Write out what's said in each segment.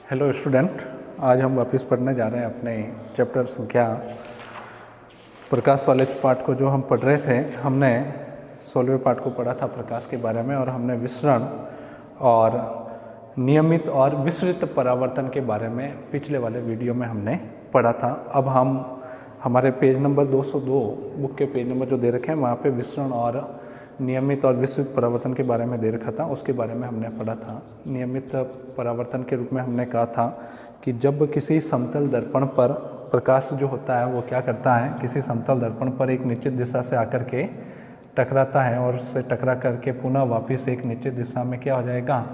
Hello student, आज हम वापस पढ़ने जा रहे हैं अपने चैप्टर संख्या प्रकाश वाले पाठ को। जो हम पढ़ रहे थे, हमने 16वें पाठ को पढ़ा था प्रकाश के बारे में, और हमने विसरण और नियमित और विसरित परावर्तन के बारे में पिछले वाले वीडियो में हमने पढ़ा था। अब हम हमारे पेज नंबर 202 बुक के पेज नंबर जो दे रखे हैं वहाँ पे विसरण और नियमित और विसरित परावर्तन के बारे में दे रखा था, उसके बारे में हमने पढ़ा था। नियमित परावर्तन के रूप में हमने कहा था कि जब किसी समतल दर्पण पर प्रकाश जो होता है वो क्या करता है, किसी समतल दर्पण पर एक निश्चित दिशा से आकर के टकराता है और उससे टकरा करके पुनः वापस एक निश्चित दिशा में क्या हो जाएगा,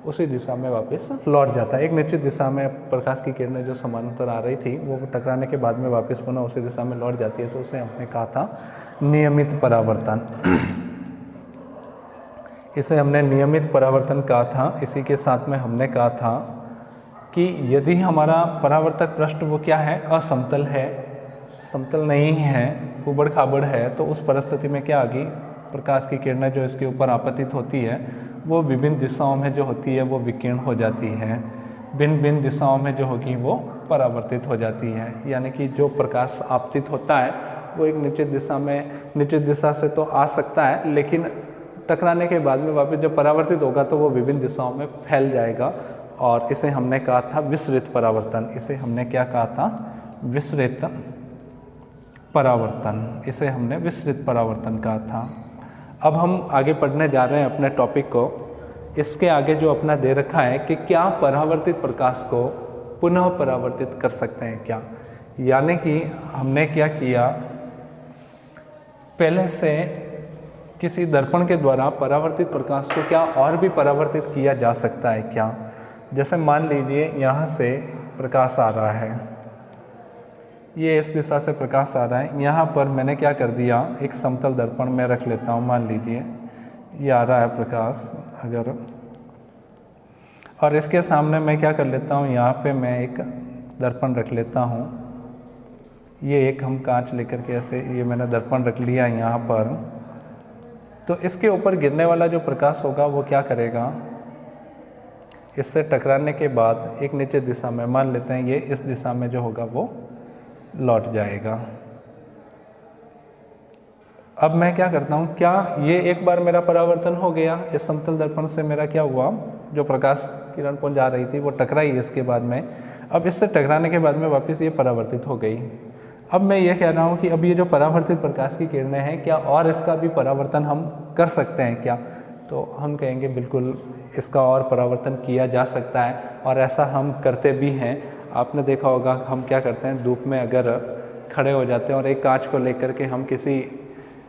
उसी दिशा में वापस लौट जाता है। एक निश्चित दिशा में प्रकाश की किरणें जो समानांतर आ रही थी वो टकराने के बाद में वापस पुनः उसी दिशा में लौट जाती है, तो उसे हमने कहा था नियमित परावर्तन। इसे हमने नियमित परावर्तन कहा था। इसी के साथ में हमने कहा था कि यदि हमारा परावर्तक पृष्ठ वो क्या है, असमतल है, समतल नहीं है, उबड़ खाबड़ है, तो उस परिस्थिति में क्या होगी, प्रकाश की किरणें जो इसके ऊपर आपतित होती है वो विभिन्न दिशाओं में जो होती है वो विकीर्ण हो जाती है, भिन्न भिन्न दिशाओं में जो होगी वो परावर्तित हो जाती है। यानी कि जो प्रकाश आपतित होता है वो एक निश्चित दिशा में, निश्चित दिशा से तो आ सकता है, लेकिन टकराने के बाद में वापस जब परावर्तित होगा तो वो विभिन्न दिशाओं में फैल जाएगा, और इसे हमने कहा था विसरित परावर्तन। इसे हमने क्या कहा था, विसरित परावर्तन। इसे हमने विसरित परावर्तन कहा था। अब हम आगे पढ़ने जा रहे हैं अपने टॉपिक को। इसके आगे जो अपना दे रखा है कि क्या परावर्तित प्रकाश को पुनः परावर्तित कर सकते हैं क्या, यानी कि हमने क्या किया, पहले से किसी दर्पण के द्वारा परावर्तित प्रकाश को क्या और भी परावर्तित किया जा सकता है क्या। जैसे मान लीजिए यहाँ से प्रकाश आ रहा है, ये इस दिशा से प्रकाश आ रहा है, यहाँ पर मैंने क्या कर दिया, एक समतल दर्पण में रख लेता हूँ। मान लीजिए ये आ रहा है प्रकाश अगर, और इसके सामने मैं क्या कर लेता हूँ, यहाँ पे मैं एक दर्पण रख लेता हूँ। ये एक हम कांच लेकर के ऐसे ये मैंने दर्पण रख लिया यहाँ पर, तो इसके ऊपर गिरने वाला जो प्रकाश होगा वो क्या करेगा, इससे टकराने के बाद एक निश्चित दिशा में, मान लेते हैं ये इस दिशा में जो होगा वो लौट जाएगा। अब मैं क्या करता हूँ, क्या ये एक बार मेरा परावर्तन हो गया, इस समतल दर्पण से मेरा क्या हुआ, जो प्रकाश किरण पुंज आ रही थी वो टकराई इसके बाद में, अब इससे टकराने के बाद में वापस ये परावर्तित हो गई। अब मैं ये कह रहा हूँ कि अब ये जो परावर्तित प्रकाश की किरणें हैं, क्या और इसका भी परावर्तन हम कर सकते हैं क्या, तो हम कहेंगे बिल्कुल इसका और परावर्तन किया जा सकता है, और ऐसा हम करते भी हैं। आपने देखा होगा हम क्या करते हैं, धूप में अगर खड़े हो जाते हैं और एक कांच को लेकर के हम किसी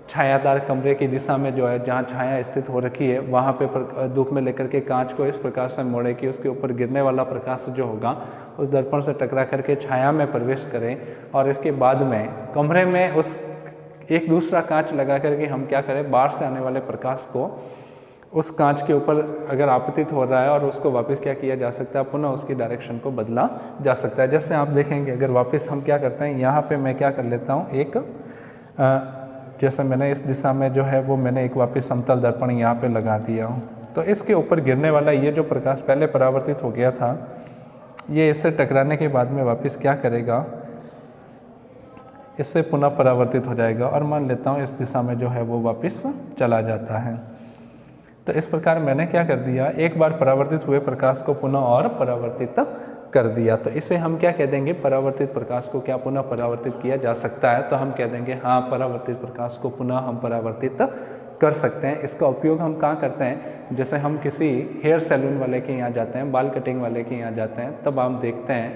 छायादार कमरे की दिशा में जो है, जहाँ छाया स्थित हो रखी है, वहाँ पे धूप में लेकर के कांच को इस प्रकार से मोड़े कि उसके ऊपर गिरने वाला प्रकाश जो होगा उस दर्पण से टकरा करके छाया में प्रवेश करें, और इसके बाद में कमरे में उस एक दूसरा कांच लगा करके हम क्या करें, बाहर से आने वाले प्रकाश को उस कांच के ऊपर अगर आपतित हो रहा है और उसको वापस क्या किया जा सकता है, पुनः उसकी डायरेक्शन को बदला जा सकता है। जैसे आप देखेंगे, अगर वापस हम क्या करते हैं, यहाँ पे मैं क्या कर लेता हूँ, एक जैसे मैंने इस दिशा में जो है वो मैंने एक वापस समतल दर्पण यहाँ पे लगा दिया हूँ, तो इसके ऊपर गिरने वाला ये जो प्रकाश पहले परावर्तित हो गया था, ये इससे टकराने के बाद में वापस क्या करेगा, इससे पुनः परावर्तित हो जाएगा, और मान लेता हूँ इस दिशा में जो है वो वापस चला जाता है। तो इस प्रकार मैंने क्या कर दिया, एक बार परावर्तित हुए प्रकाश को पुनः और परावर्तित कर दिया। तो इसे हम क्या कह देंगे, परावर्तित प्रकाश को क्या पुनः परावर्तित किया जा सकता है, तो हम कह देंगे हाँ, परावर्तित प्रकाश को पुनः हम परावर्तित कर सकते हैं। इसका उपयोग हम कहाँ करते हैं, जैसे हम किसी हेयर सैलून वाले के यहाँ जाते हैं, बाल कटिंग वाले के यहाँ जाते हैं, तब हम देखते हैं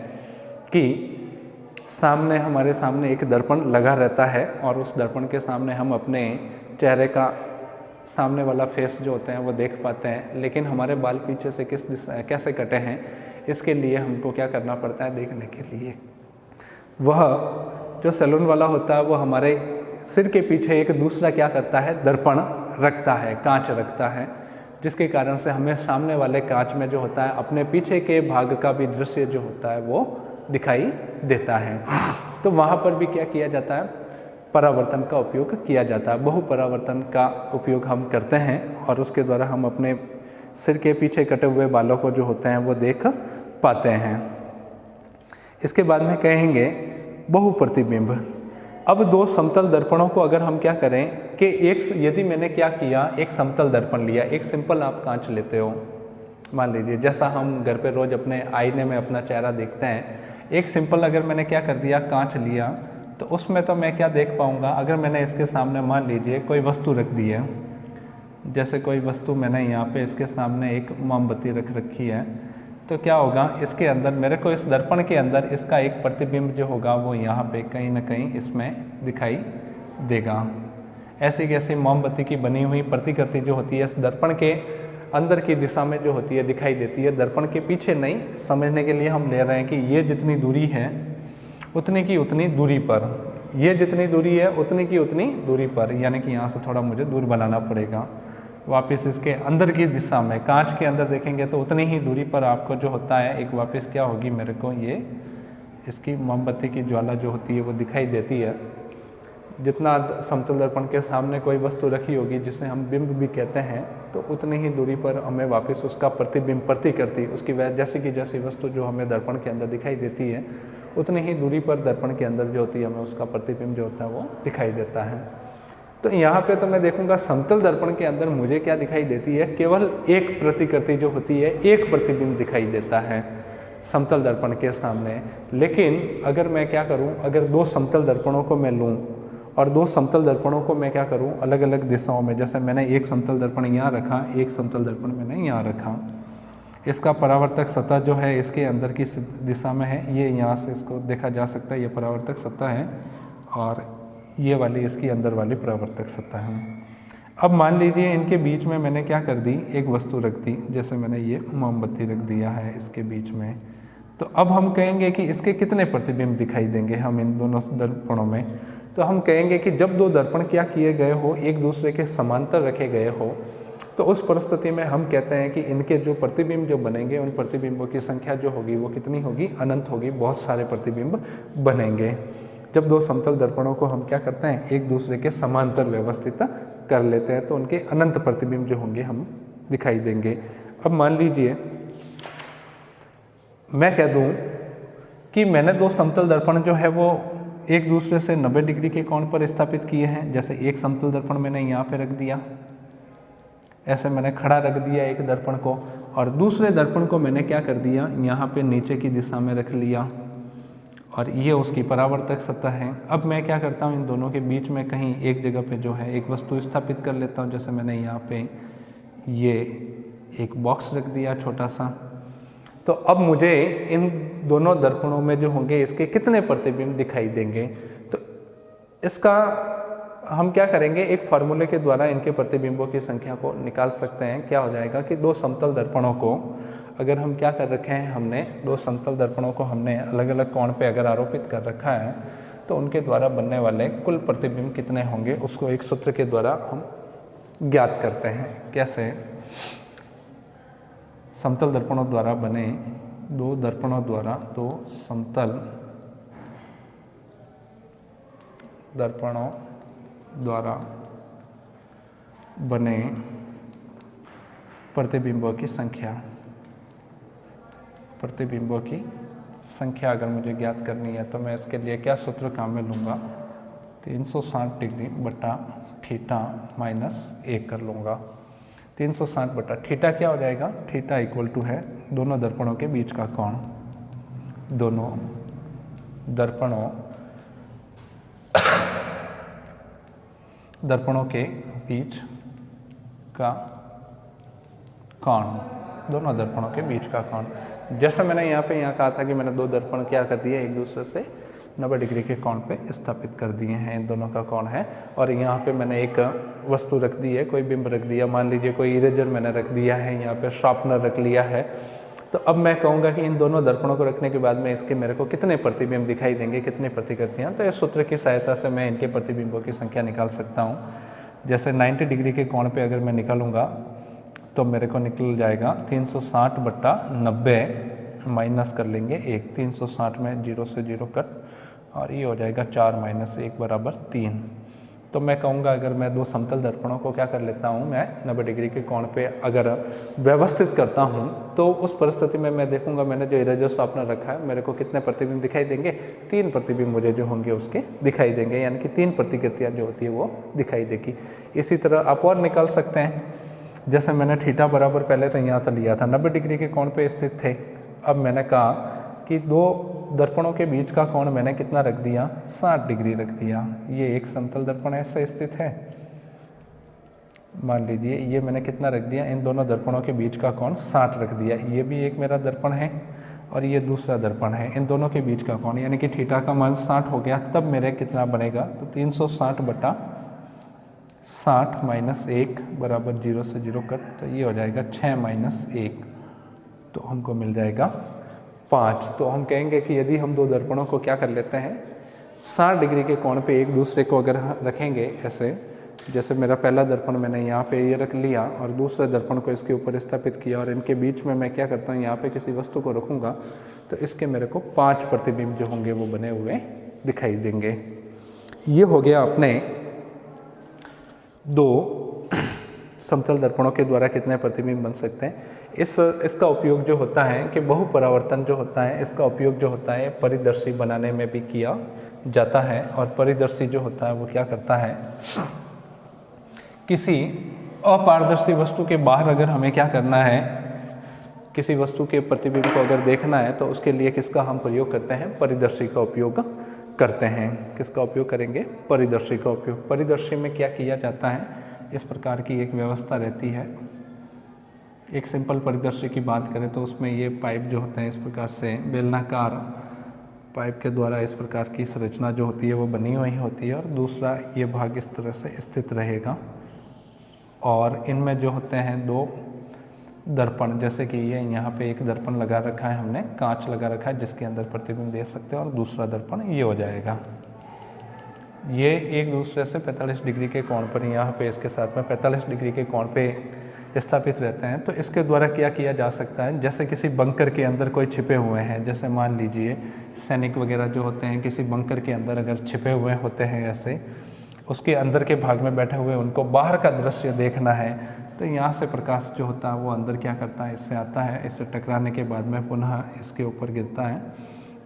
कि सामने हमारे सामने एक दर्पण लगा रहता है, और उस दर्पण के सामने हम अपने चेहरे का सामने वाला फेस जो होते हैं वो देख पाते हैं, लेकिन हमारे बाल पीछे से किस दिशा कैसे कटे हैं, इसके लिए हमको क्या करना पड़ता है, देखने के लिए वह जो सैलून वाला होता है वो हमारे सिर के पीछे एक दूसरा क्या करता है, दर्पण रखता है, कांच रखता है, जिसके कारण से हमें सामने वाले कांच में जो होता है अपने पीछे के भाग का भी दृश्य जो होता है वो दिखाई देता है। तो वहाँ पर भी क्या किया जाता है, परावर्तन का उपयोग किया जाता है। बहु परावर्तन का उपयोग हम करते हैं, और उसके द्वारा हम अपने सिर के पीछे कटे हुए बालों को जो होते हैं वो देख पाते हैं। इसके बाद में कहेंगे बहुप्रतिबिंब। अब दो समतल दर्पणों को अगर हम क्या करें कि यदि मैंने क्या किया, एक समतल दर्पण लिया, एक सिंपल आप कांच लेते हो, मान लीजिए जैसा हम घर पे रोज़ अपने आईने में अपना चेहरा देखते हैं, एक सिंपल अगर मैंने क्या कर दिया, कांच लिया, तो उसमें तो मैं क्या देख पाऊँगा, अगर मैंने इसके सामने मान लीजिए कोई वस्तु रख दी है, जैसे कोई वस्तु मैंने यहाँ पे इसके सामने एक मोमबत्ती रख रखी है, तो क्या होगा, इसके अंदर मेरे को इस दर्पण के अंदर इसका एक प्रतिबिंब जो होगा वो यहाँ पे कहीं ना कहीं इसमें दिखाई देगा। ऐसी कैसी मोमबत्ती की बनी हुई प्रतिकृति जो होती है इस दर्पण के अंदर की दिशा में जो होती है दिखाई देती है, दर्पण के पीछे नहीं। समझने के लिए हम ले रहे हैं कि ये जितनी दूरी है उतनी की उतनी दूरी पर, ये जितनी दूरी है उतनी की उतनी दूरी पर, यानी कि यहाँ से थोड़ा मुझे दूर बनाना पड़ेगा। वापस इसके अंदर की दिशा में कांच के अंदर देखेंगे तो उतनी ही दूरी पर आपको जो होता है एक वापस क्या होगी, मेरे को ये इसकी मोमबत्ती की ज्वाला जो होती है वो दिखाई देती है। जितना समतल दर्पण के सामने कोई वस्तु रखी होगी जिसे हम बिंब भी कहते हैं, तो उतनी ही दूरी पर हमें वापस उसका प्रतिबिंब प्रतिकृति उसकी वजह जैसी की जैसी वस्तु जो हमें दर्पण के अंदर दिखाई देती है उतनी ही दूरी पर दर्पण के अंदर जो होती है हमें उसका प्रतिबिंब जो होता है वो दिखाई देता है। तो यहाँ पे तो मैं देखूंगा समतल दर्पण के अंदर मुझे क्या दिखाई देती है, केवल एक प्रतिकृति जो होती है, एक प्रतिबिंब दिखाई देता है समतल दर्पण के सामने। लेकिन अगर मैं क्या करूँ, अगर दो समतल दर्पणों को मैं लूँ और दो समतल दर्पणों को मैं क्या करूँ अलग अलग दिशाओं में, जैसे मैंने एक समतल दर्पण यहाँ रखा, एक समतल दर्पण मैंने यहाँ रखा, इसका परावर्तक सतह जो है इसके अंदर की दिशा में है, ये यहाँ से इसको देखा जा सकता है, ये परावर्तक सतह है और ये वाली इसकी अंदर वाली परावर्तक सतह है। अब मान लीजिए इनके बीच में मैंने क्या कर दी, एक वस्तु रख दी, जैसे मैंने ये मोमबत्ती रख दिया है इसके बीच में। तो अब हम कहेंगे कि इसके कितने प्रतिबिंब दिखाई देंगे हम इन दोनों दर्पणों में, तो हम कहेंगे कि जब दो दर्पण क्या किए गए हो, एक दूसरे के समांतर रखे गए हो, तो उस परिस्थिति में हम कहते हैं कि इनके जो प्रतिबिंब जो बनेंगे उन प्रतिबिंबों की संख्या जो होगी वो कितनी होगी, अनंत होगी, बहुत सारे प्रतिबिंब बनेंगे। जब दो समतल दर्पणों को हम क्या करते हैं एक दूसरे के समांतर व्यवस्थित कर लेते हैं तो उनके अनंत प्रतिबिंब जो होंगे हम दिखाई देंगे। अब मान लीजिए मैं कह दूं कि मैंने दो समतल दर्पण जो है वो एक दूसरे से 90 डिग्री के कोण पर स्थापित किए हैं। जैसे एक समतल दर्पण मैंने यहाँ पे रख दिया, ऐसे मैंने खड़ा रख दिया एक दर्पण को, और दूसरे दर्पण को मैंने क्या कर दिया, यहाँ पे नीचे की दिशा में रख लिया और ये उसकी परावर्तक सतह है। अब मैं क्या करता हूँ, इन दोनों के बीच में कहीं एक जगह पे जो है एक वस्तु स्थापित कर लेता हूँ। जैसे मैंने यहाँ पे ये एक बॉक्स रख दिया छोटा सा। तो अब मुझे इन दोनों दर्पणों में जो होंगे इसके कितने प्रतिबिंब दिखाई देंगे, तो इसका हम क्या करेंगे, एक फार्मूले के द्वारा इनके प्रतिबिंबों की संख्या को निकाल सकते हैं। क्या हो जाएगा कि दो समतल दर्पणों को अगर हम क्या कर रखे हैं, हमने दो समतल दर्पणों को हमने अलग अलग कोण पे अगर आरोपित कर रखा है तो उनके द्वारा बनने वाले कुल प्रतिबिंब कितने होंगे उसको एक सूत्र के द्वारा हम ज्ञात करते हैं। कैसे, समतल दर्पणों द्वारा बने दो दर्पणों द्वारा दो समतल दर्पणों द्वारा बने प्रतिबिंबों की संख्या, प्रतिबिंबों की संख्या अगर मुझे ज्ञात करनी है तो मैं इसके लिए क्या सूत्र काम में लूँगा, 360 डिग्री बटा थीटा माइनस 1 कर लूँगा। 360 बटा थीटा क्या हो जाएगा, थीटा इक्वल टू है दोनों दर्पणों के बीच का कोण, दोनों दर्पणों के बीच का कोण, दोनों दर्पणों के बीच का कोण। जैसे मैंने यहाँ कहा था कि मैंने दो दर्पण क्या कर दिए, एक दूसरे से 90 डिग्री के कोण पे स्थापित कर दिए हैं, इन दोनों का कोण है। और यहाँ पे मैंने एक वस्तु रख दी है, कोई बिंब रख दिया, मान लीजिए कोई इरेजर मैंने रख दिया है, यहाँ पे शार्पनर रख लिया है। तो अब मैं कहूँगा कि इन दोनों दर्पणों को रखने के बाद में इसके मेरे को कितने प्रतिबिंब दिखाई देंगे, कितनी प्रतिकृतियाँ। तो इस सूत्र की सहायता से मैं इनके प्रतिबिंबों की संख्या निकाल सकता हूँ। जैसे 90 डिग्री के कोण पे अगर मैं निकालूंगा तो मेरे को निकल जाएगा 360 बटा 90 माइनस कर लेंगे 1, 360 में 0 से 0 कट, और ये हो जाएगा 4 माइनस 1 बराबर 3। तो मैं कहूँगा अगर मैं दो समतल दर्पणों को क्या कर लेता हूँ, मैं 90 डिग्री के कोण पे अगर व्यवस्थित करता हूँ तो उस परिस्थिति में मैं देखूँगा मैंने जो इरेजर शार्पनर रखा है मेरे को कितने प्रतिबिंब दिखाई देंगे, 3 प्रतिबिंब मुझे जो होंगे उसके दिखाई देंगे, यानी कि 3 प्रतिकृतियाँ जो होती है वो दिखाई देगी। इसी तरह आप और निकाल सकते हैं, जैसे मैंने थीटा बराबर पहले तो यहाँ तो लिया था 90 डिग्री के कोण पे स्थित थे। अब मैंने कहा कि दो दर्पणों के बीच का कोण मैंने कितना रख दिया, 60 डिग्री रख दिया। ये एक समतल दर्पण ऐसे स्थित है, मान लीजिए ये मैंने कितना रख दिया, इन दोनों दर्पणों के बीच का कोण 60 रख दिया। ये भी एक मेरा दर्पण है और ये दूसरा दर्पण है, इन दोनों के बीच का कोण यानी कि थीटा का मान 60 हो गया। तब मेरे कितना बनेगा, तो 360/60 माइनस 1 बराबर 0 से 0 कट, तो ये हो जाएगा 6 माइनस 1, तो हमको मिल जाएगा 5। तो हम कहेंगे कि यदि हम दो दर्पणों को क्या कर लेते हैं, 60 डिग्री के कोण पे एक दूसरे को अगर रखेंगे ऐसे, जैसे मेरा पहला दर्पण मैंने यहाँ पे ये रख लिया और दूसरे दर्पण को इसके ऊपर स्थापित किया और इनके बीच में मैं क्या करता हूँ, यहाँ पे किसी वस्तु को रखूँगा तो इसके मेरे को 5 प्रतिबिंब जो होंगे वो बने हुए दिखाई देंगे। ये हो गया अपने दो समतल दर्पणों के द्वारा कितने प्रतिबिंब बन सकते हैं। इसका उपयोग जो होता है कि बहुपरावर्तन जो होता है, इसका उपयोग जो होता है परिदर्शी बनाने में भी किया जाता है। और परिदर्शी जो होता है वो क्या करता है, किसी अपारदर्शी वस्तु के बाहर अगर हमें क्या करना है, किसी वस्तु के प्रतिबिंब को अगर देखना है तो उसके लिए किसका हम प्रयोग करते हैं, परिदर्शी का उपयोग करते हैं। किसका उपयोग करेंगे, परिदर्शी का उपयोग। परिदर्शी में क्या किया जाता है, इस प्रकार की एक व्यवस्था रहती है। एक सिंपल परिदर्शी की बात करें तो उसमें ये पाइप जो होते हैं इस प्रकार से बेलनाकार पाइप के द्वारा इस प्रकार की संरचना जो होती है वो बनी हुई होती है और दूसरा ये भाग इस तरह से स्थित रहेगा और इनमें जो होते हैं दो दर्पण, जैसे कि ये यहाँ पे एक दर्पण लगा रखा है हमने, कांच लगा रखा है जिसके अंदर प्रतिबिंब दे सकते हैं और दूसरा दर्पण ये हो जाएगा। ये एक दूसरे से 45 डिग्री के कोण पर यहाँ पे इसके साथ में 45 डिग्री के कोण पे स्थापित रहते हैं। तो इसके द्वारा क्या किया जा सकता है, जैसे किसी बंकर के अंदर कोई छिपे हुए हैं, जैसे मान लीजिए सैनिक वगैरह जो होते हैं किसी बंकर के अंदर अगर छिपे हुए होते हैं ऐसे, उसके अंदर के भाग में बैठे हुए उनको बाहर का दृश्य देखना है, तो यहाँ से प्रकाश जो होता है वो अंदर क्या करता है, इससे आता है, इससे टकराने के बाद में पुनः इसके ऊपर गिरता है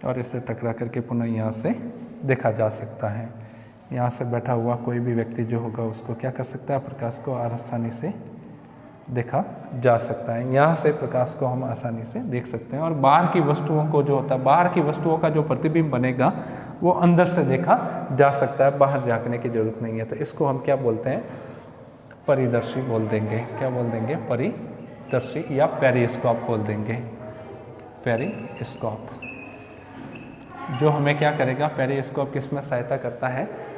और इससे टकरा करके पुनः यहाँ से देखा जा सकता है। यहाँ से बैठा हुआ कोई भी व्यक्ति जो होगा उसको क्या कर सकता है, प्रकाश को आसानी से देखा जा सकता है। यहाँ से प्रकाश को हम आसानी से देख सकते हैं और बाहर की वस्तुओं को जो होता है, बाहर की वस्तुओं का जो प्रतिबिंब बनेगा वो अंदर से देखा जा सकता है, बाहर झांकने की जरूरत नहीं है। तो इसको हम क्या बोलते हैं, परिदर्शी बोल देंगे। क्या बोल देंगे, परिदर्शी या पेरिस्कोप बोल देंगे। पेरिस्कोप जो हमें क्या करेगा, पेरिस्कोप किस में सहायता करता है,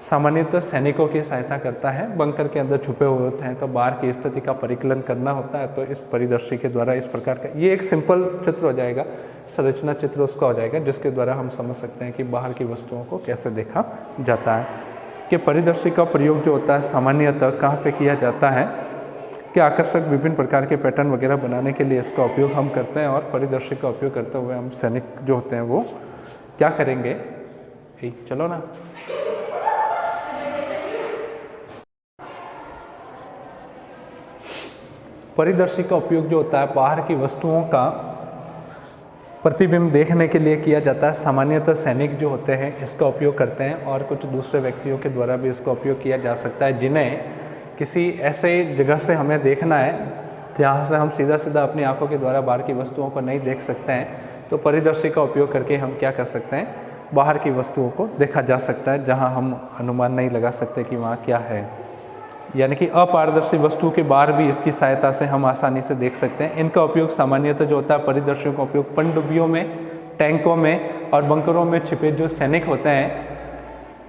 सामान्यतः सैनिकों की सहायता करता है। बंकर के अंदर छुपे हुए होते हैं तो बाहर की स्थिति का परिकलन करना होता है, तो इस परिदर्शी के द्वारा इस प्रकार का ये एक सिंपल चित्र हो जाएगा, संरचना चित्र उसका हो जाएगा जिसके द्वारा हम समझ सकते हैं कि बाहर की वस्तुओं को कैसे देखा जाता है। कि परिदर्शी का प्रयोग जो होता है सामान्यतः कहाँ पे किया जाता है, कि आकर्षक विभिन्न प्रकार के पैटर्न वगैरह बनाने के लिए इसका उपयोग हम करते हैं और परिदर्शी का उपयोग करते हुए हम सैनिक जो होते हैं वो क्या करेंगे, चलो ना, परिदर्शी का उपयोग जो होता है बाहर की वस्तुओं का प्रतिबिंब देखने के लिए किया जाता है। सामान्यतः सैनिक जो होते हैं इसका उपयोग करते हैं और कुछ दूसरे व्यक्तियों के द्वारा भी इसका उपयोग किया जा सकता है जिन्हें किसी ऐसे जगह से हमें देखना है जहाँ से हम सीधा सीधा अपनी आंखों के द्वारा बाहर की वस्तुओं को नहीं देख सकते हैं, तो परिदर्शी का उपयोग करके हम क्या कर सकते हैं, बाहर की वस्तुओं को देखा जा सकता है जहाँ हम अनुमान नहीं लगा सकते कि वहाँ क्या है। यानी कि अपारदर्शी वस्तु के बाहर भी इसकी सहायता से हम आसानी से देख सकते हैं। इनका उपयोग सामान्यतः जो होता है, परिदर्शियों का उपयोग पनडुब्बियों में, टैंकों में और बंकरों में छिपे जो सैनिक होते हैं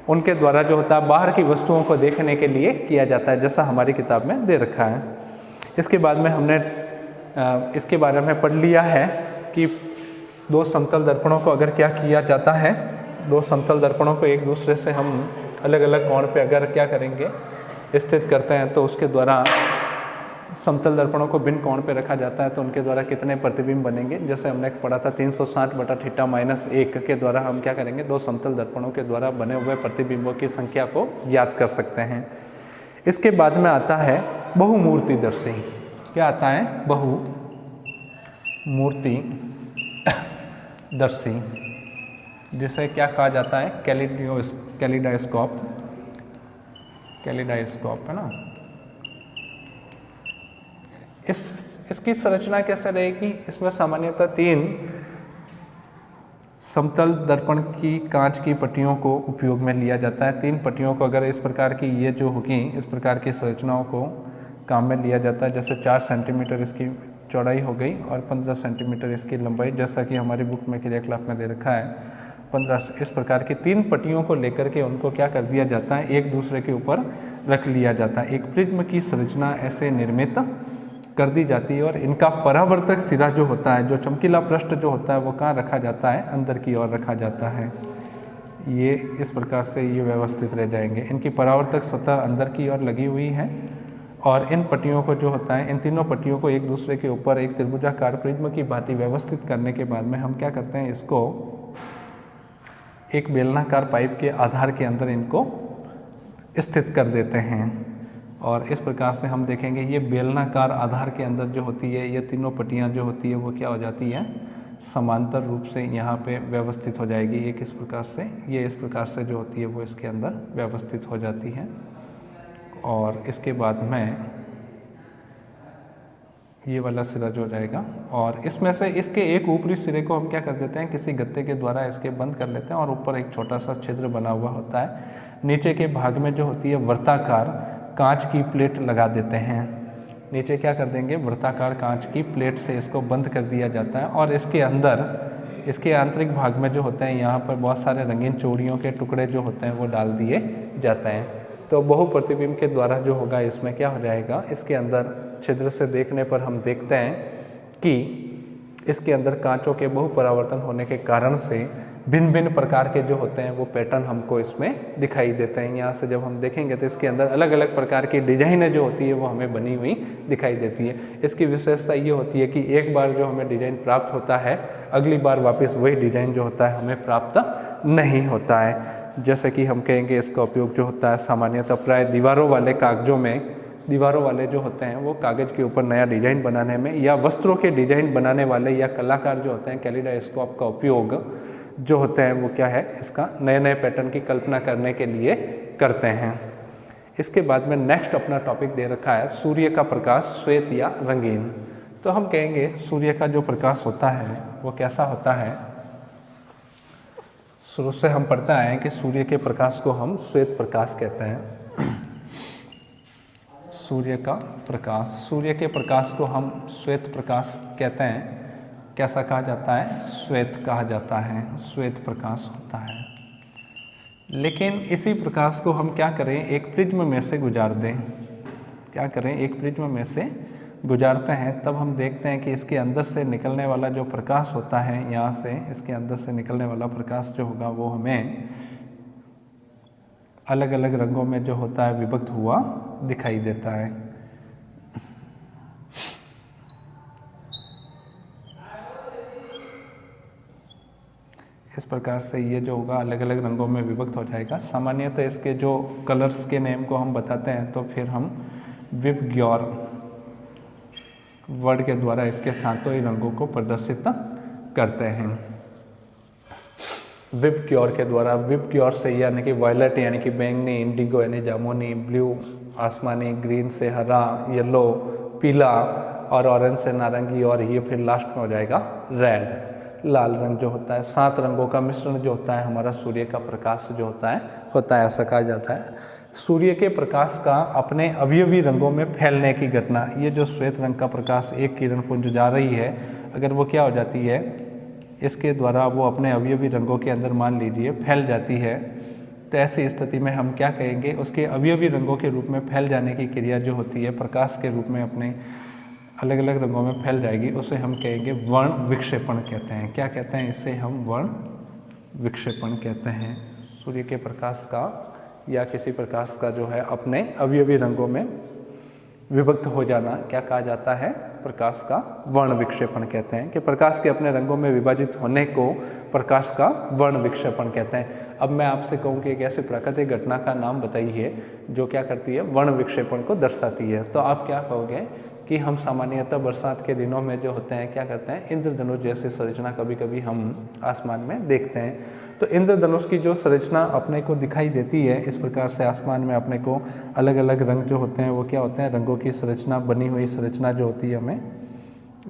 उनके द्वारा जो होता है बाहर की वस्तुओं को देखने के लिए किया जाता है, जैसा हमारी किताब में दे रखा है। इसके बाद में हमने इसके बारे में पढ़ लिया है कि दो समतल दर्पणों को अगर क्या किया जाता है, दो समतल दर्पणों को एक दूसरे से हम अलग अलग कोण पे अगर क्या करेंगे, स्थित करते हैं तो उसके द्वारा समतल दर्पणों को भिन्न कोण पे रखा जाता है तो उनके द्वारा कितने प्रतिबिंब बनेंगे। जैसे हमने पढ़ा था 360/θ-1 के द्वारा हम क्या करेंगे, दो समतल दर्पणों के द्वारा बने हुए प्रतिबिंबों की संख्या को ज्ञात कर सकते हैं। इसके बाद में आता है बहुमूर्तिदर्शी। क्या आता है, बहुमूर्तिदर्शी, जिसे क्या कहा जाता है, कैलिडास्कोप है ना। इसकी संरचना कैसे रहेगी, इसमें सामान्यतः 3 समतल दर्पण की कांच की पट्टियों को उपयोग में लिया जाता है। 3 पट्टियों को अगर इस प्रकार की ये जो होगी, इस प्रकार की संरचनाओं को काम में लिया जाता है। जैसे 4 सेंटीमीटर इसकी चौड़ाई हो गई और 15 सेंटीमीटर इसकी लंबाई, जैसा कि हमारी बुक में क्रियाकलाप में दे रखा है 15। इस प्रकार की 3 पट्टियों को लेकर के उनको क्या कर दिया जाता है, एक दूसरे के ऊपर रख लिया जाता है। एक प्रिज्म की संरचना ऐसे निर्मित कर दी जाती है और इनका परावर्तक सिरा जो होता है, जो चमकीला पृष्ठ जो होता है, वो कहाँ रखा जाता है, अंदर की ओर रखा जाता है। ये इस प्रकार से ये व्यवस्थित रह जाएंगे। इनकी परावर्तक सतह अंदर की ओर लगी हुई है और इन पट्टियों को जो होता है, इन तीनों पट्टियों को एक दूसरे के ऊपर एक त्रिभुजाकार प्रिज्म की भांति व्यवस्थित करने के बाद में हम क्या करते हैं, इसको एक बेलनाकार पाइप के आधार के अंदर इनको स्थित कर देते हैं। और इस प्रकार से हम देखेंगे ये बेलनाकार आधार के अंदर जो होती है, ये तीनों पट्टियाँ जो होती है वो क्या हो जाती है, समांतर रूप से यहाँ पे व्यवस्थित हो जाएगी। एक इस प्रकार से, ये इस प्रकार से जो होती है वो इसके अंदर व्यवस्थित हो जाती है। और इसके बाद में ये वाला सिरा जो हो जाएगा और इसमें से इसके एक ऊपरी सिरे को हम क्या कर देते हैं, किसी गत्ते के द्वारा इसके बंद कर लेते हैं और ऊपर एक छोटा सा छिद्र बना हुआ होता है। नीचे के भाग में जो होती है वर्ताकार कांच की प्लेट लगा देते हैं। नीचे क्या कर देंगे, वृत्ताकार कांच की प्लेट से इसको बंद कर दिया जाता है और इसके अंदर, इसके आंतरिक भाग में जो होते हैं, यहाँ पर बहुत सारे रंगीन चूड़ियों के टुकड़े जो होते हैं वो डाल दिए जाते हैं। तो बहु प्रतिबिंब के द्वारा जो होगा इसमें क्या हो जाएगा, इसके अंदर छिद्र से देखने पर हम देखते हैं कि इसके अंदर कांचों के बहु परावर्तन होने के कारण से भिन्न भिन्न प्रकार के जो होते हैं वो पैटर्न हमको इसमें दिखाई देते हैं। यहाँ से जब हम देखेंगे तो इसके अंदर अलग अलग प्रकार की डिजाइनें जो होती है वो हमें बनी हुई दिखाई देती है। इसकी विशेषता ये होती है कि एक बार जो हमें डिजाइन प्राप्त होता है, अगली बार वापस वही डिजाइन जो होता है हमें प्राप्त नहीं होता है। जैसे कि हम कहेंगे इसका उपयोग जो होता है सामान्यतः प्राय दीवारों वाले कागजों में, दीवारों वाले जो होते हैं वो कागज़ के ऊपर नया डिजाइन बनाने में, या वस्त्रों के डिजाइन बनाने वाले या कलाकार जो होते हैं कैलिडास्कोप का उपयोग जो होते हैं वो क्या है, इसका नए नए पैटर्न की कल्पना करने के लिए करते हैं। इसके बाद में नेक्स्ट अपना टॉपिक दे रखा है सूर्य का प्रकाश श्वेत या रंगीन। तो हम कहेंगे सूर्य का जो प्रकाश होता है वो कैसा होता है। शुरू से हम पढ़ते आए हैं कि सूर्य के प्रकाश को हम श्वेत प्रकाश कहते हैं। सूर्य का प्रकाश, सूर्य के प्रकाश को हम श्वेत प्रकाश कहते हैं। कैसा कहा जाता है, श्वेत कहा जाता है, श्वेत प्रकाश होता है। लेकिन इसी प्रकाश को हम क्या करें, एक प्रिज्म में से गुजार दें। क्या करें, एक प्रिज्म में से गुजारते हैं, तब हम देखते हैं कि इसके अंदर से निकलने वाला जो प्रकाश होता है, यहाँ से इसके अंदर से निकलने वाला प्रकाश जो होगा वो हमें अलग अलग रंगों में जो होता है विभक्त हुआ दिखाई देता है। इस प्रकार से ये जो होगा अलग अलग रंगों में विभक्त हो जाएगा। सामान्यतः इसके जो कलर्स के नेम को हम बताते हैं तो फिर हम विबग्योर वर्ड के द्वारा इसके सातों ही रंगों को प्रदर्शित करते हैं। विबग्योर के द्वारा, विबग्योर से यानी कि वायलेट यानी कि बैंगनी, इंडिगो यानी जामुनी, ब्लू आसमानी, ग्रीन से हरा, येलो पीला और ऑरेंज से नारंगी, और ये फिर लास्ट में हो जाएगा रेड लाल रंग जो होता है। 7 रंगों का मिश्रण जो होता है हमारा सूर्य का प्रकाश जो होता है ऐसा कहा जाता है। सूर्य के प्रकाश का अपने अवयवी रंगों में फैलने की घटना, ये जो श्वेत रंग का प्रकाश एक किरण पुंज जा रही है, अगर वो क्या हो जाती है, इसके द्वारा वो अपने अवयवी रंगों के अंदर मान लीजिए फैल जाती है, तो ऐसी स्थिति में हम क्या कहेंगे, उसके अवयवी रंगों के रूप में फैल जाने की क्रिया जो होती है प्रकाश के रूप में अपने अलग अलग रंगों में फैल जाएगी, उसे हम कहेंगे वर्ण विक्षेपण कहते हैं। क्या कहते हैं, इसे हम वर्ण विक्षेपण कहते हैं। सूर्य के प्रकाश का या किसी प्रकाश का जो है अपने अवयवी रंगों में विभक्त हो जाना क्या कहा जाता है? प्रकाश का वर्ण विक्षेपण कहते हैं, कि प्रकाश के अपने रंगों में विभाजित होने को प्रकाश का वर्ण विक्षेपण कहते हैं। अब मैं आपसे कहूँ कि एक ऐसी प्राकृतिक घटना का नाम बताइए जो क्या करती है? वर्ण विक्षेपण को दर्शाती है। तो आप क्या कहोगे कि हम सामान्यतः बरसात के दिनों में जो होते हैं क्या करते हैं? इंद्रधनुष जैसी संरचना कभी कभी हम आसमान में देखते हैं। तो इंद्रधनुष की जो संरचना अपने को दिखाई देती है इस प्रकार से आसमान में अपने को अलग अलग रंग जो होते हैं वो क्या होते हैं? रंगों की संरचना, बनी हुई संरचना जो होती है हमें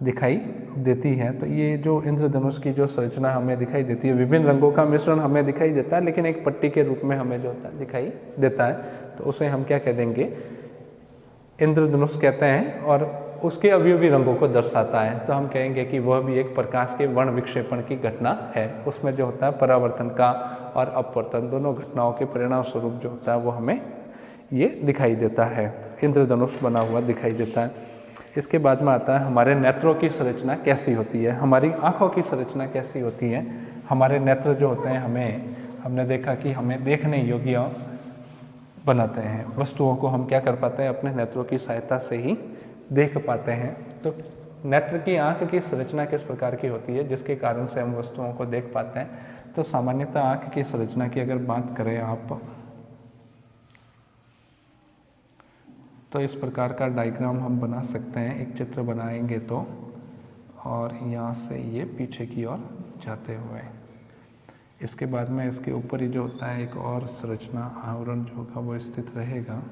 दिखाई देती है। तो ये जो इंद्रधनुष की जो संरचना हमें दिखाई देती है, विभिन्न रंगों का मिश्रण हमें दिखाई देता है, लेकिन एक पट्टी के रूप में हमें जो होता है दिखाई देता है, तो उसे हम क्या कह देंगे? इंद्रधनुष कहते हैं। और उसके अवयवी रंगों को दर्शाता है, तो हम कहेंगे कि वह भी एक प्रकाश के वर्ण विक्षेपण की घटना है। उसमें जो होता है परावर्तन का और अपवर्तन दोनों घटनाओं के परिणाम स्वरूप जो होता है वो हमें ये दिखाई देता है, इंद्रधनुष बना हुआ दिखाई देता है। इसके बाद में आता है हमारे नेत्रों की संरचना कैसी होती है, हमारी आँखों की संरचना कैसी होती है। हमारे नेत्र जो होते हैं हमने देखा कि हमें देखने योग्य बनाते हैं, वस्तुओं को हम क्या कर पाते हैं? अपने नेत्रों की सहायता से ही देख पाते हैं। तो नेत्र की आँख की संरचना किस प्रकार की होती है जिसके कारण से हम वस्तुओं को देख पाते हैं? तो सामान्यतः आँख की संरचना की अगर बात करें आप, तो इस प्रकार का डायग्राम हम बना सकते हैं, एक चित्र बनाएंगे तो, और यहाँ से ये पीछे की ओर जाते हुए, इसके बाद में इसके ऊपर ही जो होता है एक और संरचना आवरण जो होगा वो स्थित रहेगा।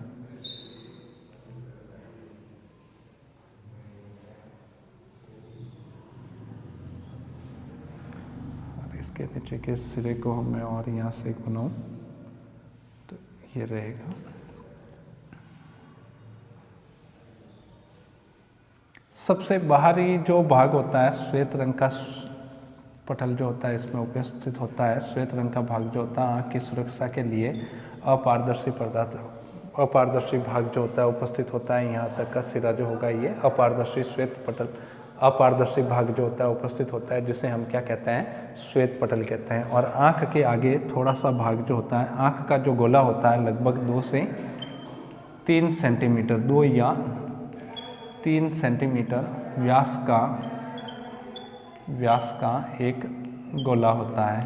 और इसके नीचे के सिरे को मैं और यहाँ से बनाऊँ तो ये रहेगा। सबसे बाहरी जो भाग होता है श्वेत रंग का पटल जो होता है इसमें उपस्थित होता है। श्वेत रंग का भाग जो होता है आँख की सुरक्षा के लिए अपारदर्शी पदार्थ, अपारदर्शी भाग जो होता है उपस्थित होता है। यहाँ तक का सिरा जो होगा ये अपारदर्शी श्वेत पटल, अपारदर्शी भाग जो होता है उपस्थित होता है, जिसे हम क्या कहते हैं? श्वेत पटल कहते हैं। और आँख के आगे थोड़ा सा भाग जो होता है, आँख का जो गोला होता है लगभग 2 से 3 सेंटीमीटर, 2 या 3 सेंटीमीटर व्यास का एक गोला होता है।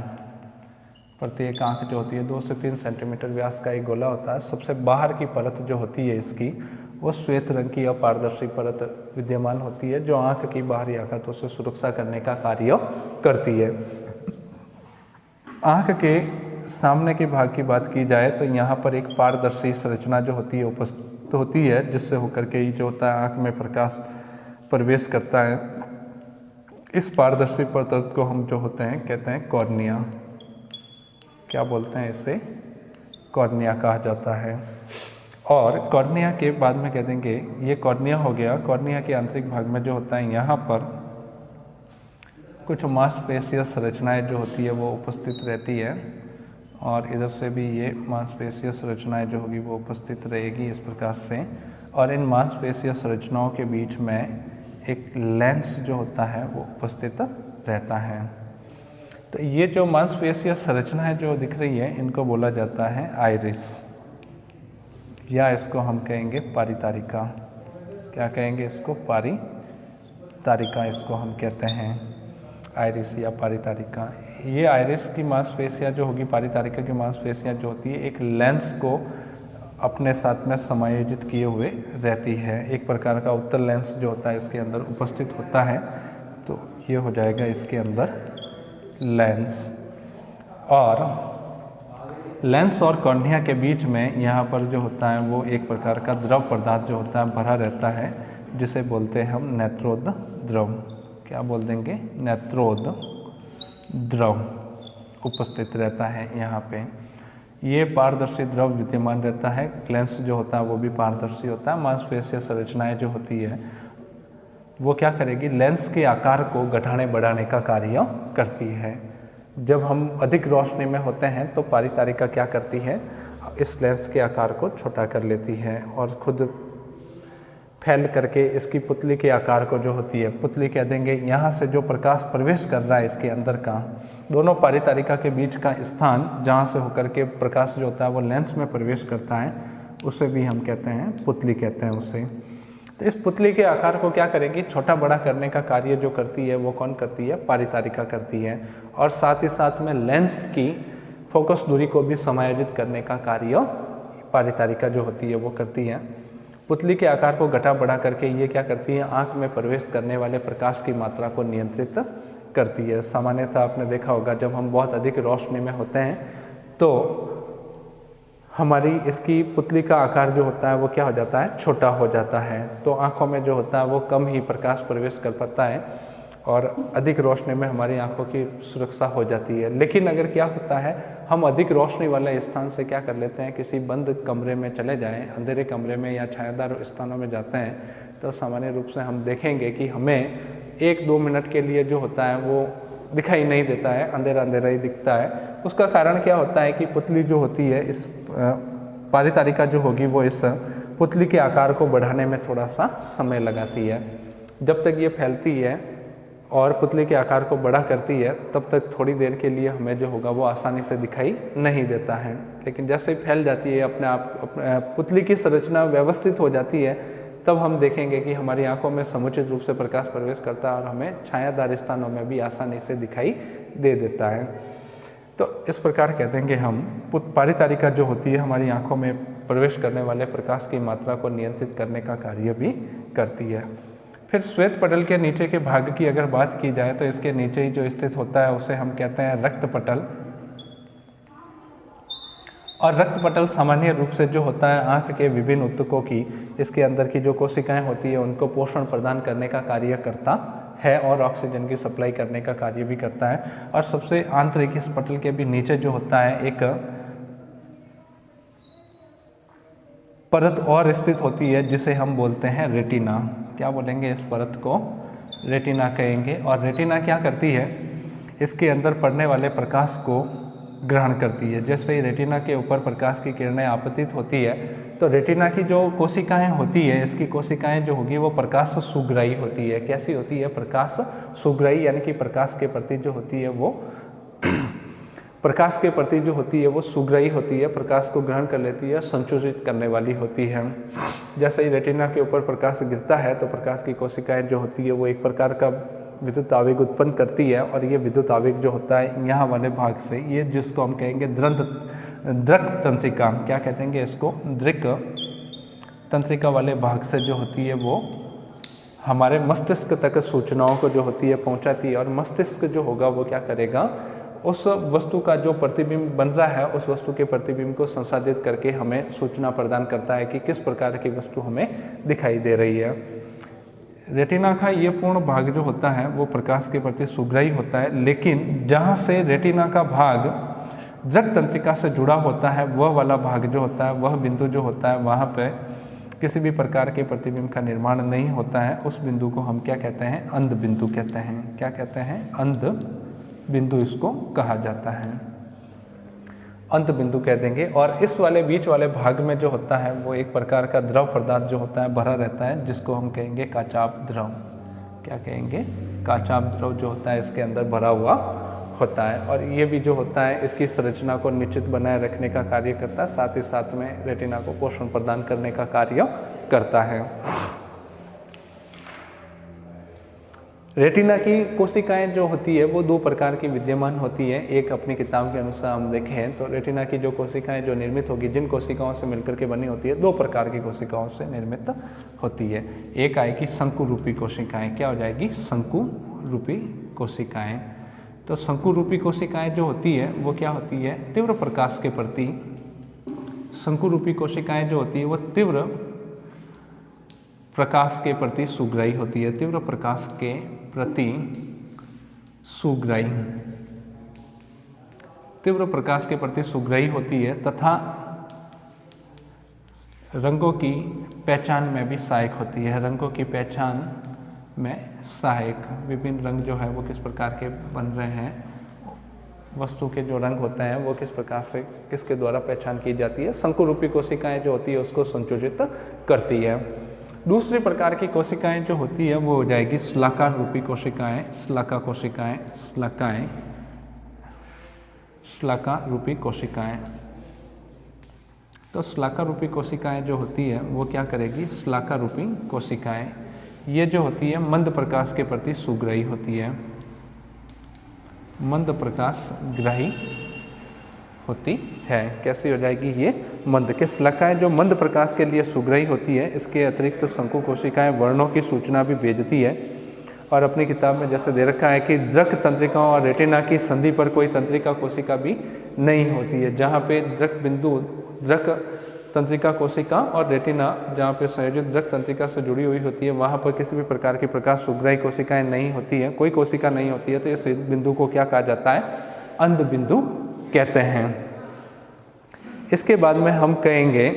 प्रत्येक आँख जो होती है 2 से 3 सेंटीमीटर व्यास का एक गोला होता है। सबसे बाहर की परत जो होती है इसकी वो श्वेत रंग की अपारदर्शी परत विद्यमान होती है, जो आँख की बाहरी आघातों से सुरक्षा करने का कार्य करती है। आँख के सामने के भाग की बात की जाए तो यहाँ पर एक पारदर्शी संरचना जो होती है उपस्थित होती है, जिससे होकर के जो होता है आँख में प्रकाश प्रवेश करता है। इस पारदर्शी परत को हम जो होते हैं कहते हैं कॉर्निया। क्या बोलते हैं इसे? कॉर्निया कहा जाता है। और कॉर्निया के बाद में कह देंगे ये कॉर्निया हो गया। कॉर्निया के आंतरिक भाग में जो होता है यहाँ पर कुछ मांसपेशीय संरचनाएं जो होती है वो उपस्थित रहती है, और इधर से भी ये मांसपेशीय संरचनाएं जो होगी वो उपस्थित रहेगी इस प्रकार से। और इन मांसपेशीय संरचनाओं के बीच में एक लेंस जो होता है वो उपस्थित रहता है। तो ये जो मांसपेशीय संरचनाएं जो दिख रही है इनको बोला जाता है आइरिस, या इसको हम कहेंगे पारितारिका। क्या कहेंगे इसको? पारितारिका इसको हम कहते हैं, आइरिस या पारितारिका। ये आइरिस की मांसपेशियाँ जो होगी, पारितारिका की मांसपेशियाँ जो होती है एक लेंस को अपने साथ में समायोजित किए हुए रहती है। एक प्रकार का उत्तल लेंस जो होता है इसके अंदर उपस्थित होता है। तो ये हो जाएगा इसके अंदर लेंस। और लेंस और कॉर्निया के बीच में यहाँ पर जो होता है वो एक प्रकार का द्रव पदार्थ जो होता है भरा रहता है, जिसे बोलते हैं हम नेत्रोद द्रव। क्या बोल देंगे? नेत्रोद द्रव उपस्थित रहता है यहाँ पे। ये पारदर्शी द्रव विद्यमान रहता है। लेंस जो होता है वो भी पारदर्शी होता है। मांसपेशीय संरचनाएं जो होती है वो क्या करेगी? लेंस के आकार को घटाने बढ़ाने का कार्य करती है। जब हम अधिक रोशनी में होते हैं तो पारितारिका क्या करती है? इस लेंस के आकार को छोटा कर लेती है और खुद फैल करके इसकी पुतली के आकार को जो होती है, पुतली कह देंगे, यहाँ से जो प्रकाश प्रवेश कर रहा है इसके अंदर का, दोनों पारितारिका के बीच का स्थान जहाँ से होकर के प्रकाश जो होता है वो लेंस में प्रवेश करता है, उसे भी हम कहते हैं पुतली कहते हैं उसे। तो इस पुतली के आकार को क्या करेगी, छोटा बड़ा करने का कार्य जो करती है वो कौन करती है, पारितारिका करती है। और साथ ही साथ में लेंस की फोकस दूरी को भी समायोजित करने का कार्य पारितारिका जो होती है वो करती है। पुतली के आकार को घटा बढ़ा करके ये क्या करती है, आँख में प्रवेश करने वाले प्रकाश की मात्रा को नियंत्रित करती है। सामान्यतः आपने देखा होगा जब हम बहुत अधिक रोशनी में होते हैं तो हमारी इसकी पुतली का आकार जो होता है वो क्या हो जाता है, छोटा हो जाता है। तो आँखों में जो होता है वो कम ही प्रकाश प्रवेश कर पाता है और अधिक रोशनी में हमारी आँखों की सुरक्षा हो जाती है। लेकिन अगर क्या होता है, हम अधिक रोशनी वाले स्थान से क्या कर लेते हैं, किसी बंद कमरे में चले जाएं, अंधेरे कमरे में या छायादार स्थानों में जाते हैं, तो सामान्य रूप से हम देखेंगे कि हमें 1-2 मिनट के लिए जो होता है वो दिखाई नहीं देता है, अंधेरा अंधेरा ही दिखता है। उसका कारण क्या होता है कि पुतली जो होती है, इस पारितारिका जो होगी वो इस पुतली के आकार को बढ़ाने में थोड़ा सा समय लगाती है। जब तक ये फैलती है और पुतली के आकार को बड़ा करती है तब तक थोड़ी देर के लिए हमें जो होगा वो आसानी से दिखाई नहीं देता है। लेकिन जैसे ही फैल जाती है, अपने आप पुतली की संरचना व्यवस्थित हो जाती है, तब हम देखेंगे कि हमारी आंखों में समुचित रूप से प्रकाश प्रवेश करता है और हमें छायादार स्थानों में भी आसानी से दिखाई दे देता है। तो इस प्रकार कहते हैं कि हम पारितारिका जो होती है हमारी आंखों में प्रवेश करने वाले प्रकाश की मात्रा को नियंत्रित करने का कार्य भी करती है। फिर श्वेत पटल के नीचे के भाग की अगर बात की जाए तो इसके नीचे ही जो स्थित होता है उसे हम कहते हैं रक्त पटल। और रक्त पटल सामान्य रूप से जो होता है आँख के विभिन्न ऊतकों की, इसके अंदर की जो कोशिकाएं होती है उनको पोषण प्रदान करने का कार्य करता है और ऑक्सीजन की सप्लाई करने का कार्य भी करता है। और सबसे आंतरिक इस पटल के भी नीचे जो होता है एक परत और स्थित होती है जिसे हम बोलते हैं रेटिना। क्या बोलेंगे, इस परत को रेटिना कहेंगे। और रेटिना क्या करती है, इसके अंदर पड़ने वाले प्रकाश को ग्रहण करती है। जैसे ही रेटिना के ऊपर प्रकाश की किरणें आपतित होती है तो रेटिना की जो कोशिकाएं होती है, इसकी कोशिकाएं जो होगी वो प्रकाश सुग्राही होती है। कैसी होती है, प्रकाश सुग्राही, यानी कि प्रकाश के प्रति जो होती है वो प्रकाश के प्रति जो होती है वो सुग्राही होती है, प्रकाश को ग्रहण कर लेती है, संचुचित करने वाली होती है। जैसे ही रेटिना के ऊपर प्रकाश गिरता है तो प्रकाश की कोशिकाएं जो होती है वो एक प्रकार का विद्युत आवेग उत्पन्न करती है और ये विद्युत आवेग जो होता है यहाँ वाले भाग से, ये जिसको हम कहेंगे दृक तंत्रिका, क्या कहते हैं इसको, दृक तंत्रिका वाले भाग से जो होती है वो हमारे मस्तिष्क तक सूचनाओं को जो होती है पहुँचाती है। और मस्तिष्क जो होगा वो क्या करेगा, उस वस्तु का जो प्रतिबिंब बन रहा है उस वस्तु के प्रतिबिंब को संसाधित करके हमें सूचना प्रदान करता है कि किस प्रकार की वस्तु हमें दिखाई दे रही है। रेटिना का ये पूर्ण भाग जो होता है वो प्रकाश के प्रति सुग्राही होता है, लेकिन जहाँ से रेटिना का भाग दृक तंत्रिका से जुड़ा होता है वह वाला भाग जो होता है, वह बिंदु जो होता है वहाँ पे किसी भी प्रकार के प्रतिबिंब का निर्माण नहीं होता है। उस बिंदु को हम क्या कहते हैं, अंध बिंदु कहते हैं। क्या कहते हैं, अंध बिंदु इसको कहा जाता है, अंत बिंदु कह देंगे। और इस वाले बीच वाले भाग में जो होता है वो एक प्रकार का द्रव पदार्थ जो होता है भरा रहता है, जिसको हम कहेंगे काचाप द्रव। क्या कहेंगे, काचाप द्रव जो होता है इसके अंदर भरा हुआ होता है। और ये भी जो होता है इसकी संरचना को निश्चित बनाए रखने का कार्य करता है, साथ ही साथ में रेटिना को पोषण प्रदान करने का कार्य करता है। रेटिना की कोशिकाएं जो होती है वो 2 प्रकार की विद्यमान होती है। एक अपनी किताब के अनुसार हम देखें तो रेटिना की जो कोशिकाएं जो निर्मित होगी, जिन कोशिकाओं से मिलकर के बनी होती है, 2 प्रकार की कोशिकाओं से निर्मित होती है। एक आएगी शंकु रूपी कोशिकाएं। क्या हो जाएगी, शंकु रूपी कोशिकाएं। तो शंकु रूपी कोशिकाएं जो होती है वो क्या होती है, तीव्र प्रकाश के प्रति, शंकु रूपी कोशिकाएं जो होती है वो तीव्र प्रकाश के प्रति सुग्राही होती है। तीव्र प्रकाश के प्रति सुग्राही, तीव्र प्रकाश के प्रति सुग्राही होती है तथा रंगों की पहचान में भी सहायक होती है। रंगों की पहचान में सहायक, विभिन्न रंग जो है वो किस प्रकार के बन रहे हैं, वस्तु के जो रंग होते हैं वो किस प्रकार से किसके द्वारा पहचान की जाती है, शंकु रूपी कोशिकाएं जो होती है उसको संचोजित करती है। दूसरी प्रकार की कोशिकाएं जो होती है वो हो जाएगी शलाका रूपी कोशिकाएं। शलाका कोशिकाएं, शलाका रूपी कोशिकाएं। तो श्लाका रूपी कोशिकाएं जो होती है वो क्या करेगी, श्लाका रूपी कोशिकाएं ये जो होती है मंद प्रकाश के प्रति सुग्राही होती है, मंद प्रकाश ग्राही होती है। कैसी हो जाएगी ये, मंद के श्लाकाएं जो मंद प्रकाश के लिए सुग्राही होती है। इसके अतिरिक्त शंकु कोशिकाएं वर्णों की सूचना भी भेजती है। और अपनी किताब में जैसे दे रखा है कि द्रक तंत्रिकाओं और रेटिना की संधि पर कोई तंत्रिका कोशिका भी नहीं होती है। जहाँ पे द्रक बिंदु, द्रक तंत्रिका कोशिका और रेटिना जहाँ पे संयोजित द्रक तंत्रिका से जुड़ी हुई होती है, वहाँ पर किसी भी प्रकार की प्रकाश सुग्राही कोशिकाएं नहीं होती है, कोई कोशिका नहीं होती है, तो इस बिंदु को क्या कहा जाता है, अंध बिंदु कहते हैं। इसके बाद में हम कहेंगे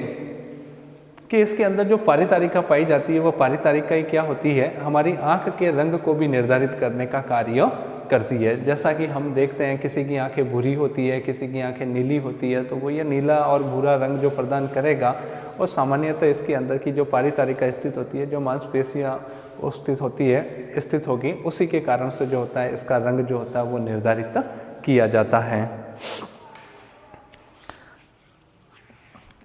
कि इसके अंदर जो पारितारिका पाई जाती है वो पारितारिका क्या होती है, हमारी आँख के रंग को भी निर्धारित करने का कार्य करती है। जैसा कि हम देखते हैं किसी की आंखें भूरी होती है, किसी की आंखें नीली होती है, तो वो ये नीला और भूरा रंग जो प्रदान करेगा और सामान्यतः इसके अंदर की जो पारितारिका स्थित होती है, जो मांसपेशियाँ स्थित होगी, उसी के कारण से जो होता है इसका रंग जो होता है वो निर्धारित किया जाता है।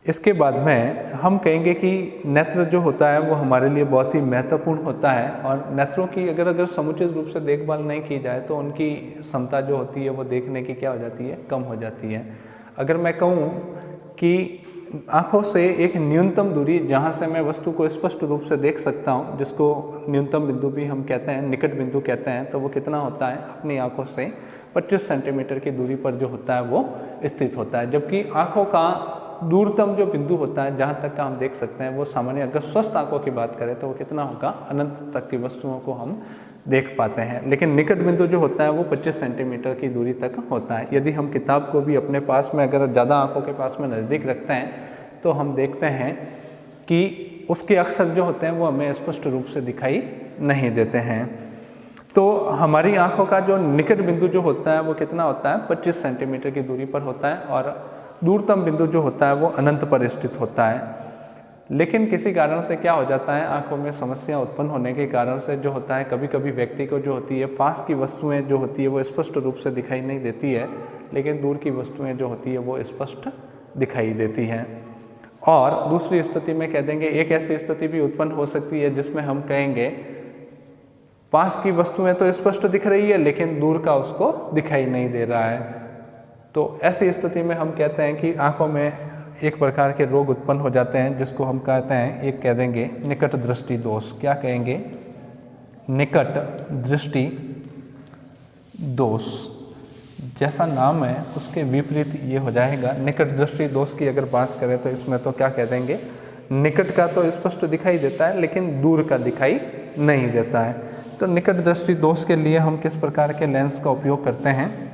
इसके बाद में हम कहेंगे कि नेत्र जो होता है वो हमारे लिए बहुत ही महत्वपूर्ण होता है और नेत्रों की अगर समुचित रूप से देखभाल नहीं की जाए तो उनकी क्षमता जो होती है वो देखने की क्या हो जाती है, कम हो जाती है। अगर मैं कहूँ कि आँखों से एक न्यूनतम दूरी जहाँ से मैं वस्तु को स्पष्ट रूप से देख सकता हूँ, जिसको न्यूनतम बिंदु भी हम कहते हैं, निकट बिंदु कहते हैं, तो वो कितना होता है, अपनी आँखों से 25 सेंटीमीटर की दूरी पर जो होता है वो स्थित होता है। जबकि आँखों का दूरतम जो बिंदु होता है जहाँ तक का हम देख सकते हैं वो सामान्य, अगर स्वस्थ आंखों की बात करें तो वो कितना होगा, अनंत तक की वस्तुओं को हम देख पाते हैं। लेकिन निकट बिंदु जो होता है वो 25 सेंटीमीटर की दूरी तक होता है। यदि हम किताब को भी अपने पास में अगर ज़्यादा आंखों के पास में नज़दीक रखते हैं तो हम देखते हैं कि उसके अक्षर जो होते हैं वो हमें स्पष्ट रूप से दिखाई नहीं देते हैं। तो हमारी आँखों का जो निकट बिंदु जो होता है वो कितना होता है, 25 सेंटीमीटर की दूरी पर होता है और दूरतम बिंदु जो होता है वो अनंत पर स्थित होता है। लेकिन किसी कारण से क्या हो जाता है, आंखों में समस्या उत्पन्न होने के कारण से जो होता है कभी कभी व्यक्ति को जो होती है पास की वस्तुएं जो होती है वो स्पष्ट रूप से दिखाई नहीं देती है, लेकिन दूर की वस्तुएं जो होती है वो स्पष्ट दिखाई देती हैं। और दूसरी स्थिति में कह देंगे, एक ऐसी स्थिति भी उत्पन्न हो सकती है जिसमें हम कहेंगे पास की वस्तुएं तो स्पष्ट दिख रही है लेकिन दूर का उसको दिखाई नहीं दे रहा है। तो ऐसी स्थिति में हम कहते हैं कि आंखों में एक प्रकार के रोग उत्पन्न हो जाते हैं, जिसको हम कहते हैं, एक कह देंगे निकट दृष्टि दोष। क्या कहेंगे, निकट दृष्टि दोष। जैसा नाम है उसके विपरीत ये हो जाएगा। निकट दृष्टि दोष की अगर बात करें तो इसमें तो क्या कह देंगे, निकट का तो स्पष्ट दिखाई देता है लेकिन दूर का दिखाई नहीं देता है। तो निकट दृष्टि दोष के लिए हम किस प्रकार के लेंस का उपयोग करते हैं,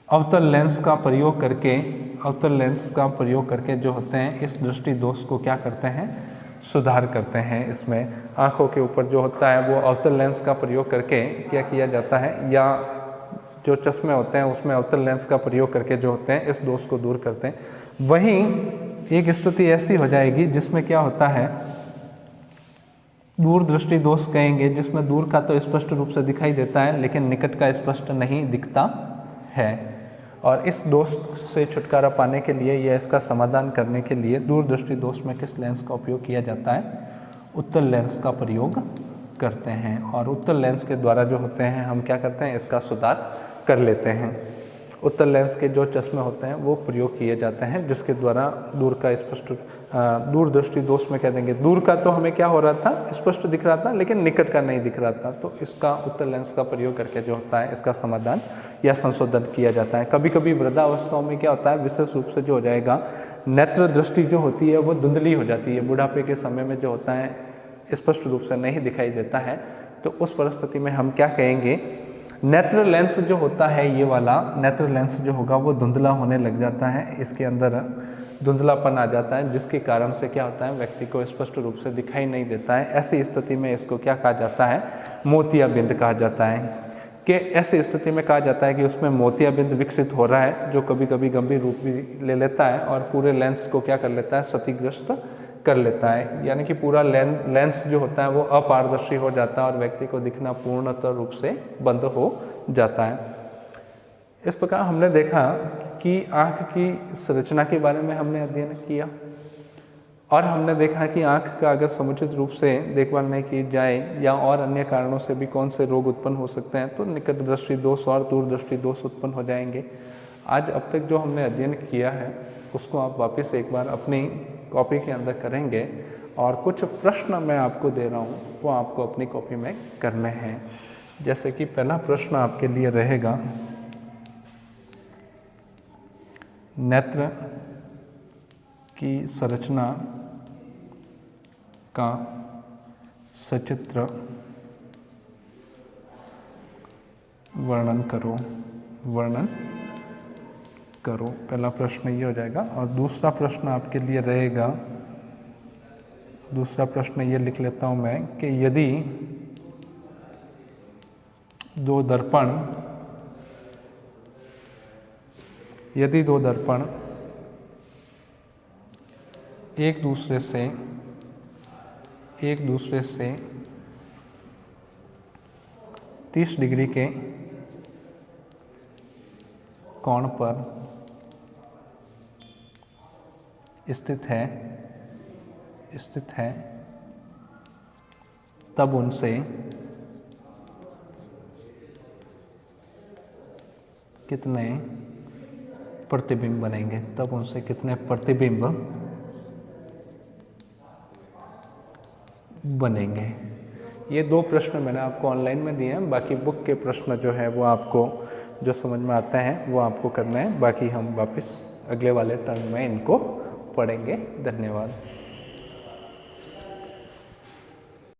अवतल लेंस का प्रयोग करके जो होते हैं इस दृष्टि दोष को क्या करते हैं, सुधार करते हैं। इसमें आँखों के ऊपर जो होता है वो अवतल लेंस का प्रयोग करके क्या किया जाता है, या जो चश्मे होते हैं उसमें अवतल लेंस का प्रयोग करके जो होते हैं इस दोष को दूर करते हैं। वहीं एक स्थिति ऐसी हो जाएगी जिसमें क्या होता है, दूर दृष्टि दोष कहेंगे, जिसमें दूर का तो स्पष्ट रूप से दिखाई देता है लेकिन निकट का स्पष्ट नहीं दिखता है। और इस दोष से छुटकारा पाने के लिए या इसका समाधान करने के लिए दूरदृष्टि दोष में किस लेंस का उपयोग किया जाता है, उत्तल लेंस का प्रयोग करते हैं। और उत्तल लेंस के द्वारा जो होते हैं हम क्या करते हैं, इसका सुधार कर लेते हैं। उत्तल लेंस के जो चश्मे होते हैं वो प्रयोग किए जाते हैं, जिसके द्वारा दूर का स्पष्ट, दूरदृष्टि दोष में कह देंगे दूर का तो हमें क्या हो रहा था, स्पष्ट दिख रहा था लेकिन निकट का नहीं दिख रहा था। तो इसका उत्तल लेंस का प्रयोग करके जो होता है इसका समाधान या संशोधन किया जाता है। कभी कभी वृद्धावस्थाओं में क्या होता है, विशेष रूप से जो हो जाएगा नेत्र दृष्टि जो होती है वो धुंधली हो जाती है, बुढ़ापे के समय में जो होता है स्पष्ट रूप से नहीं दिखाई देता है। तो उस परिस्थिति में हम क्या कहेंगे, नेत्र लेंस जो होता है, ये वाला नेत्र लेंस जो होगा वो धुंधला होने लग जाता है, इसके अंदर धुंधलापन आ जाता है, जिसके कारण से क्या होता है व्यक्ति को स्पष्ट रूप से दिखाई नहीं देता है। ऐसी स्थिति में इसको क्या कहा जाता है, मोतियाबिंद कहा जाता है। कि ऐसी स्थिति में कहा जाता है कि उसमें मोतियाबिंद विकसित हो रहा है, जो कभी कभी गंभीर रूप भी ले लेता है और पूरे लेंस को क्या कर लेता है, क्षतिग्रस्त कर लेता है। यानी कि पूरा लेंस जो होता है वो अपारदर्शी हो जाता है और व्यक्ति को दिखना पूर्णतः रूप से बंद हो जाता है। इस प्रकार हमने देखा कि आँख की संरचना के बारे में हमने अध्ययन किया और हमने देखा कि आँख का अगर समुचित रूप से देखभाल नहीं की जाए या और अन्य कारणों से भी कौन से रोग उत्पन्न हो सकते हैं तो निकट दृष्टि दोष और दूरदृष्टि दोष उत्पन्न हो जाएंगे। आज अब तक जो हमने अध्ययन किया है उसको आप वापस एक बार अपनी कॉपी के अंदर करेंगे और कुछ प्रश्न मैं आपको दे रहा हूँ वो आपको अपनी कॉपी में करने हैं। जैसे कि पहला प्रश्न आपके लिए रहेगा, नेत्र की संरचना का सचित्र वर्णन करो। पहला प्रश्न ये हो जाएगा। और दूसरा प्रश्न आपके लिए रहेगा, दूसरा प्रश्न ये लिख लेता हूँ मैं कि यदि दो दर्पण एक दूसरे से 30 डिग्री के कोण पर स्थित है तब उनसे कितने प्रतिबिंब बनेंगे। ये दो प्रश्न मैंने आपको ऑनलाइन में दिए हैं, बाकी बुक के प्रश्न जो है वो आपको जो समझ में आते हैं वो आपको करना है। बाकी हम वापस अगले वाले टर्म में इनको पढ़ेंगे। धन्यवाद।